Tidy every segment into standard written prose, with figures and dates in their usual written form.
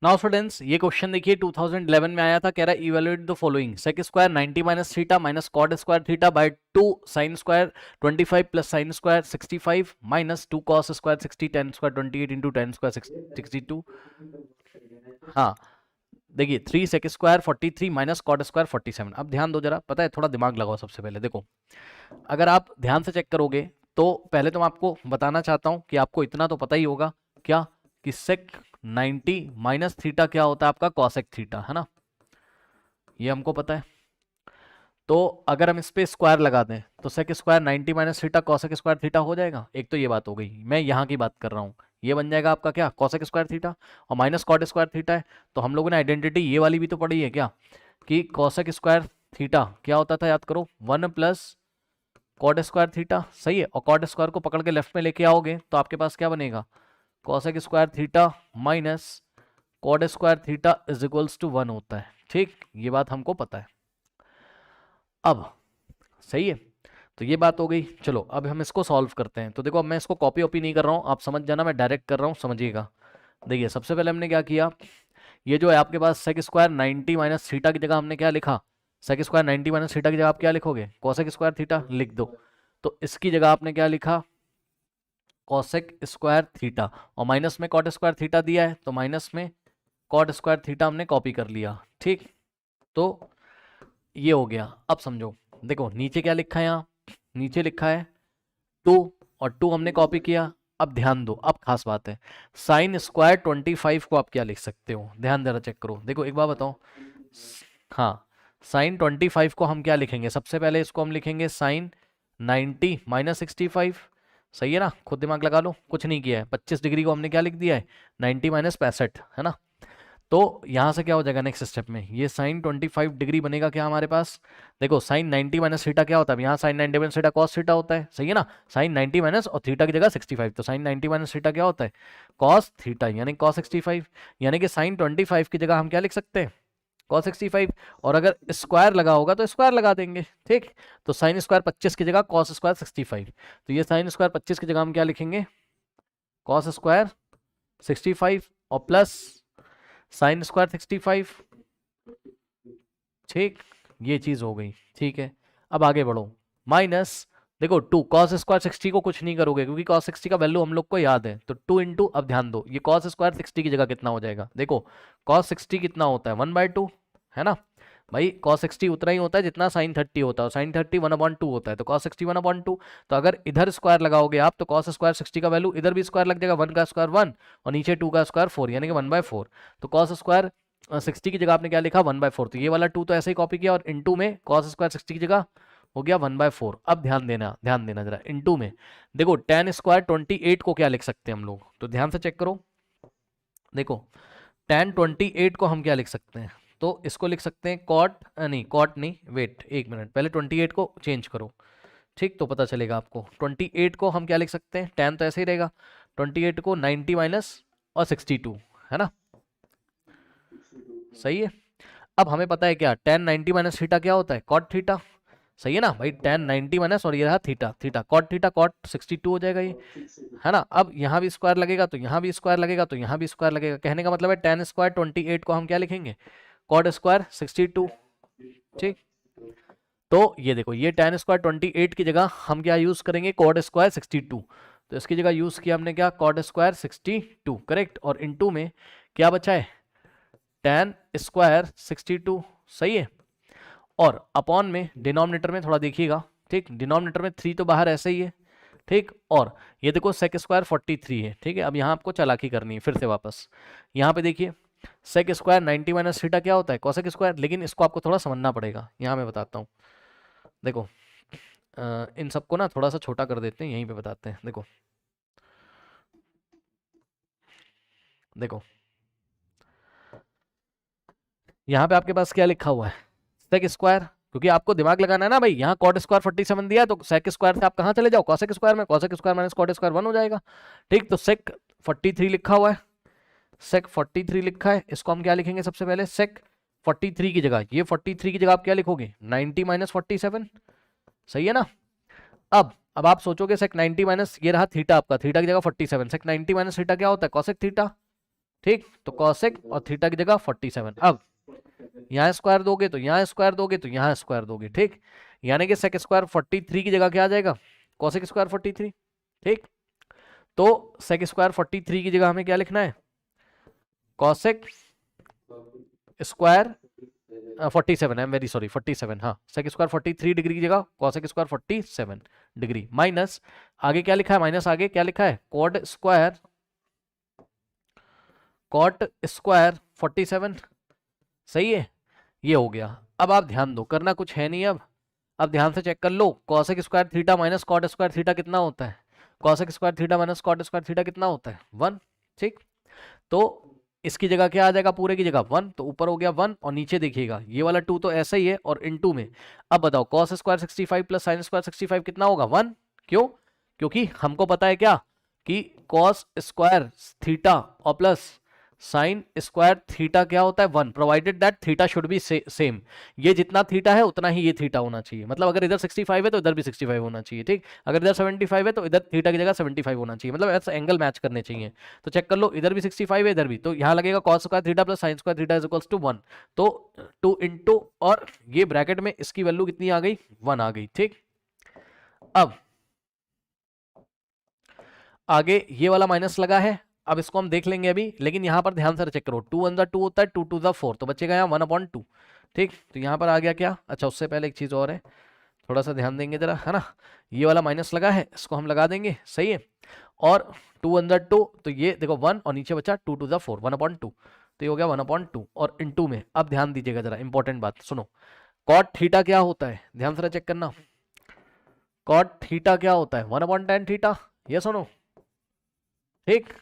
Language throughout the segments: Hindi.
नाउ स्टूडेंट्स ये क्वेश्चन देखिए 2011 में आया था, कह रहा है evaluate the following sec square 90 minus theta minus cot square theta by 2 sine square 25 plus sine square 65 minus 2 cos square 60 tan square 28 into tan square 62। हाँ देखिए 3 sec square 43 minus cot square 47। अब ध्यान दो जरा, पता है थोड़ा दिमाग लगाओ। सबसे पहले देखो, अगर आप ध्यान से चेक करोगे तो पहले तो मैं आपको बताना चाहता हूं कि आपको इतना तो पता ही होगा क्या कि सेक 90 माइनस थीटा क्या होता है आपका कॉसेक थीटा, है ना, ये हमको पता है। तो अगर हम इस पे स्क्वायर लगा दें तो sec square 90 minus theta cosec square theta हो जाएगा। एक तो ये बात हो गई, मैं यहाँ की बात कर रहा हूँ। ये बन जाएगा आपका क्या कॉसेक स्क्वायर थीटा, और माइनस कॉट स्क्वायर थीटा है। तो हम लोगों ने आइडेंटिटी ये वाली भी तो पढ़ी है क्या कि कॉसेक स्क्वायर थीटा क्या होता था, याद करो, 1 प्लस कॉट स्क्वायर थीटा। सही है, और कॉट स्क्वायर को पकड़ के लेफ्ट में लेके आओगे तो आपके पास क्या बनेगा, cosec square theta minus cot square theta is equals to 1 होता है। ठीक, ये बात हमको पता है। अब सही है, तो ये बात हो गई। चलो अब हम इसको सॉल्व करते हैं। तो देखो अब मैं इसको कॉपी ओपी नहीं कर रहा हूँ, आप समझ जाना, मैं डायरेक्ट कर रहा हूँ, समझिएगा। देखिए सबसे पहले हमने क्या किया, ये जो है आपके पास सेक स्क्वायर 90 माइनस थीटा की जगह हमने क्या लिखा, सेक स्क्वायर 90 माइनस थीटा की जगह आप क्या लिखोगे, कॉसेक स्क्वायर थीटा लिख दो। तो इसकी जगह आपने क्या लिखा, कॉसेक स्क्वायर थीटा, और माइनस में कॉट स्क्वायर थीटा दिया है तो माइनस में कॉट स्क्वायर थीटा हमने कॉपी कर लिया। ठीक, तो ये हो गया। अब समझो, देखो नीचे क्या लिखा है, यहाँ नीचे लिखा है 2, और 2 हमने कॉपी किया। अब ध्यान दो, अब खास बात है, साइन स्क्वायर 25 को आप क्या लिख सकते हो, ध्यान जरा चेक करो। देखो एक बार बताओ, हाँ साइन 25 को हम क्या लिखेंगे, सबसे पहले इसको हम लिखेंगे साइन 90 माइनस 65। सही है ना, खुद दिमाग लगा लो, कुछ नहीं किया है। 25 डिग्री को हमने क्या लिख दिया है, 90 माइनस 65, है ना। तो यहां से क्या हो जाएगा नेक्स्ट स्टेप में, ये साइन 25 डिग्री बनेगा क्या हमारे पास, देखो साइन 90 माइनस थीटा क्या होता है, यहाँ sine 90 minus theta cos theta होता है। सही है ना, साइन 90 माइनस और थीटा की जगह 65, तो साइन 90 माइनस थीटा क्या होता है, कॉस थीटा, यानी कॉस 65। यानी कि साइन 25 की जगह हम क्या लिख सकते हैं, कॉस 65। और अगर स्क्वायर लगा होगा तो स्क्वायर लगा देंगे। ठीक, तो साइन स्क्वायर 25 की जगह कॉस स्क्वायर 65। तो ये साइन स्क्वायर 25 की जगह हम क्या लिखेंगे, कॉस स्क्वायर 65 और प्लस साइन स्क्वायर 65। ठीक, ये चीज हो गई। ठीक है, अब आगे बढ़ो, माइनस देखो 2 कॉस स्क्वायर 60 को कुछ नहीं करोगे क्योंकि कॉस 60 का वैल्यू हम लोग को याद है। तो 2 इंटू, अब ध्यान दो, ये कॉस स्क्वायर 60 की जगह कितना हो जाएगा, देखो कॉस 60 कितना होता है 1/2, है ना भाई। कॉस 60 उतना ही होता है जितना साइन 30 होता है, साइन 30 1/2 होता है, तो कॉस 60 1/2। तो अगर इधर स्क्वायर लगाओगे आप तो कॉस स्क्वायर 60 का वैल्यू इधर भी स्क्वायर लग जाएगा, 1 का स्क्वायर 1 और नीचे 2 का स्क्वायर 4, यानी कि 1/4। तो कॉस स्क्वायर 60 की जगह आपने क्या लिखा 1/4, तो ये वाला 2 तो ऐसे ही कॉपी किया, और इनटू में कॉस स्क्वायर 60 की जगह हो गया 1/4। अब ध्यान देना जरा, इनटू में देखो टेन स्क्वायर 28 को क्या लिख सकते हैं हम लोग, तो ध्यान से चेक करो। देखो टेन 28 को हम क्या लिख सकते हैं, तो इसको लिख सकते हैं कॉट, नहीं कॉट नहीं, वेट एक मिनट, पहले 28 को चेंज करो। ठीक, तो पता चलेगा आपको 28 को हम क्या लिख सकते हैं, टेन तो ऐसे ही रहेगा, 28 को 90 माइनस और 62, है ना। सही है, अब हमें पता है क्या, टेन 90 माइनस थीटा क्या होता है, कॉट थीटा। सही है ना भाई, टेन 90 माइनस और ये रहा थीटा, थीटा कॉट 62 हो जाएगा ये, है ना। अब यहाँ भी स्क्वायर लगेगा तो यहाँ भी स्क्वायर लगेगा तो यहाँ भी स्क्वायर लगेगा। कहने का मतलब है टेन स्क्वायर 28 को हम क्या लिखेंगे, कॉट स्क्वायर 62। ठीक, तो ये देखो, ये टेन स्क्वायर 28 की जगह हम क्या यूज करेंगे, कॉट स्क्वायर 62। तो इसकी जगह यूज किया हमने क्या, कॉट स्क्वायर 62, करेक्ट। और इनटू में क्या बचा है, टेन स्क्वायर 62। सही है, और अपॉन में डिनोमिनेटर में थोड़ा देखिएगा। ठीक, डिनोमिनेटर में 3 तो बाहर ऐसे ही है। ठीक, और ये देखो सेक स्क्वायर 43 है। ठीक है, अब यहाँ आपको चालाकी करनी है, फिर से वापस यहाँ पे देखिए, सेक स्क्वायर 90 माइनस थीटा क्या होता है, कॉसेक स्क्वायर, लेकिन इसको आपको थोड़ा समझना पड़ेगा। यहाँ मैं बताता हूँ, देखो इन सबको ना थोड़ा सा छोटा कर देते हैं, यहीं पे बताते हैं। देखो देखो यहाँ पे आपके पास क्या लिखा हुआ है, सेक स्क्वायर, क्योंकि आपको दिमाग लगाना है ना भाई, यहाँ कॉट स्क्वायर 47 दिया है तो सेक स्क्वायर से आप कहाँ चले जाओ, कॉसेक स्क्वायर में, cosec square minus cot square 1 हो जाएगा। ठीक, तो सेक 43 लिखा हुआ है, सेक 43 लिखा है, इसको हम क्या लिखेंगे, सबसे पहले सेक 43 की जगह, ये 43 की जगह आप क्या लिखोगे, 90 माइनस 47। सही है ना। अब आप सोचोगे सेक 90 माइनस, ये रहा थीटा आपका, थीटा की जगह 47, सेक 90 माइनस थीटा क्या होता है, कॉसेक थीटा। ठीक, तो कॉसेक और थीटा की जगह 47। अब यहाँ स्क्वायर दोगे तो यहाँ स्क्वायर दोगे तो यहाँ स्क्वायर दोगे, ठीक, यानी कि सेक स्क्वायर 43 की जगह क्या आ जाएगा, कॉसेक स्क्वायर 43। ठीक, तो सेक स्क्वायर 43 की जगह हमें क्या लिखना है, cosec square 47, I am very sorry 47, हाँ, सेक स्क्वायर 43 डिग्री की जगह कॉसेक स्क्वायर 47 डिग्री, माइनस आगे क्या लिखा है, माइनस आगे क्या लिखा है, कॉट स्क्वायर 47, सही है, ये हो गया। अब आप ध्यान दो, करना कुछ है नहीं अब ध्यान से चेक कर लो, cosec square theta minus cot square theta कितना होता है, cosec square theta minus cot square theta कितना होता है, 1। ठीक, तो इसकी जगह क्या आ जाएगा, पूरे की जगह 1, तो ऊपर हो गया 1 और नीचे देखिएगा ये वाला 2 तो ऐसा ही है और इनटू में। अब बताओ cos square 65 plus sine square 65 कितना होगा, 1। क्यों, क्योंकि हमको पता है क्या कि कॉस स्क्वायर थीटा और प्लस साइन स्क्वायर थीटा क्या होता है, 1, provided that theta should be same. ये जितना थीटा है उतना ही ये थीटा होना चाहिए, मतलब अगर इधर 65 है तो इधर भी 65 होना चाहिए। ठीक, अगर इधर 75 है तो इधर थीटा की जगह 75 होना चाहिए, मतलब ऐसा एंगल मैच करने चाहिए। तो चेक कर लो, इधर भी 65 है इधर भी, तो यहाँ लगेगा cos square theta plus sine square theta is equals to 1, तो 2 इंटू और ये ब्रैकेट में इसकी वैल्यू कितनी आ गई, 1 आ गई। ठीक, अब आगे ये वाला माइनस लगा है, अब इसको हम देख लेंगे अभी, लेकिन यहाँ पर ध्यान से चेक करो, 2 1 2 होता है, 2 2 4, तो बचेगा यहाँ 1/2। ठीक, तो यहाँ पर आ गया क्या, अच्छा उससे पहले एक चीज़ और है, थोड़ा सा ध्यान देंगे जरा, है ना, ये वाला माइनस लगा है इसको हम लगा देंगे, सही है, और 2 1 2, तो ये देखो 1 और नीचे बचा 2 2 4, 1/2, तो ये हो गया 1/2 और इनटू में। अब ध्यान दीजिएगा जरा, इंपॉर्टेंट बात सुनो, कॉट थीटा क्या होता है, ध्यान से चेक करना, कॉट थीटा क्या होता है, 1/tan थीटा, ये सुनो। ठीक,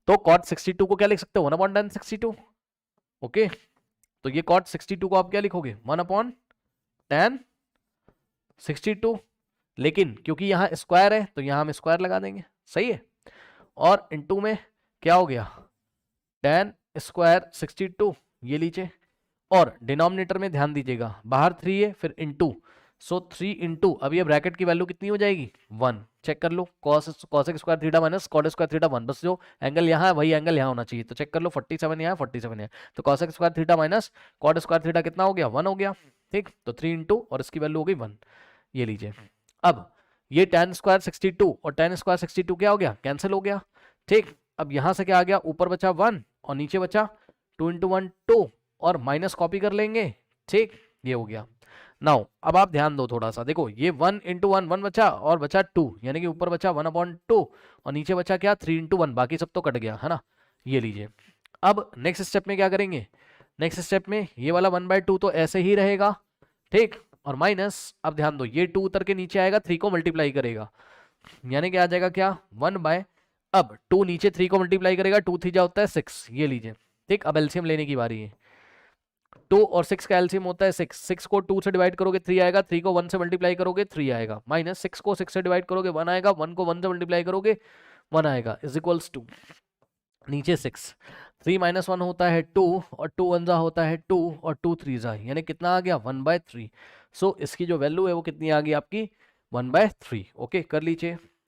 तो कॉट 62 को क्या लिख सकते हो, 1/tan 62। ओके, तो ये कॉट 62 को आप क्या लिखोगे, 1/tan 62, लेकिन क्योंकि यहाँ स्क्वायर है तो यहाँ हम स्क्वायर लगा देंगे, सही है, और इनटू में क्या हो गया, tan स्क्वायर 62, ये लीजिए, और डिनोमिनेटर में ध्यान दीजिएगा बाहर 3 है फिर इनटू, सो 3 इंटू, अब ये ब्रैकेट की वैल्यू कितनी हो जाएगी, 1। चेक कर लो, cosec square theta minus cot square theta 1, बस जो एंगल यहाँ है वही एंगल यहाँ होना चाहिए, तो चेक कर लो 47 यहाँ 47 है, तो cosec square theta minus cot square theta कितना हो गया, 1 हो गया। ठीक, तो 3 इंटू और इसकी वैल्यू हो गई 1, ये लीजिए। अब ये tan स्क्वायर 62 और tan स्क्वायर 62 क्या हो गया, कैंसिल हो गया। ठीक, अब यहाँ से क्या आ गया, ऊपर बचा 1 और नीचे बचा 2 इंटू 1 2 और माइनस कॉपी कर लेंगे। ठीक, ये हो गया। नाउ अब आप ध्यान दो थोड़ा सा, देखो ये 1 इंटू 1 1 बचा और बचा 2, यानी कि ऊपर बचा 1/2 और नीचे बचा क्या 3 इंटू 1, बाकी सब तो कट गया, है ना, ये लीजिए। अब नेक्स्ट स्टेप में क्या करेंगे, नेक्स्ट स्टेप में ये वाला 1/2 तो ऐसे ही रहेगा। ठीक, और माइनस, अब ध्यान दो ये 2 उतर के नीचे आएगा, 3 को मल्टीप्लाई करेगा, यानी कि आ जाएगा क्या 1/, अब 2 नीचे 3 को मल्टीप्लाई करेगा, 2 3 होता है 6, ये लीजिए। ठीक, अब एलसीएम लेने की बारी है, 2 और 6 का एलसीएम होता है 6, 6 को 2 से डिवाइड करोगे 3 आएगा, 3 को 1 से मल्टीप्लाई करोगे 3 आएगा, माइनस 6 को 6 से डिवाइड करोगे 1 आएगा, 1 को 1 से मल्टीप्लाई करोगे 1 आएगा, इज इक्वल्स टू नीचे 6, 3 - 1 होता है 2 और 2 1 होता है 2 और 2 3 यानी कितना आ गया 1/3। सो इसकी जो वैल्यू है वो कितनी आ गई आपकी 1/3। ओके, कर लीजिए।